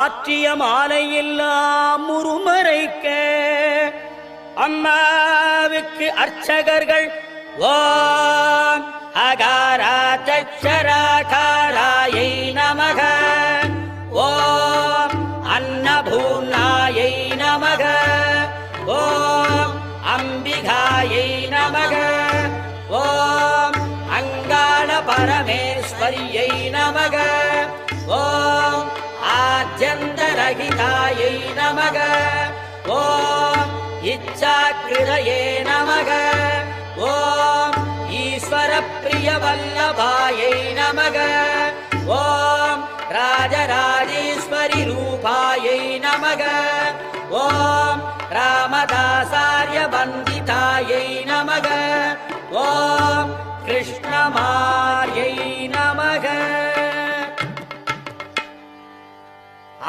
ஆற்றிய மாலையெல்லாம் முறுமறைக்க அம்மாவுக்கு அர்ச்சகர்கள் ஓம் அகாரா சச்சராகாராயை நமக, ஓம் அன்னபூர்ணாயை நமக, ஓம் அம்பிகாயை நமக, ஓம் அங்காள பரமேஸ்வரியை நமக, ஓம் ஆத்யந்தரகிதாயை நமக, ஓம் இச்சாக்கிருதயே நமக, ஓம் ஈஸ்வர பிரிய வல்லபாயை நமக, ஓம் ராஜராஜேஸ்வரி ரூபாயை நமக, ஓம் ராமதாசார்ய வந்திதாயை நமக, ஓம் கிருஷ்ணமாயை நமக.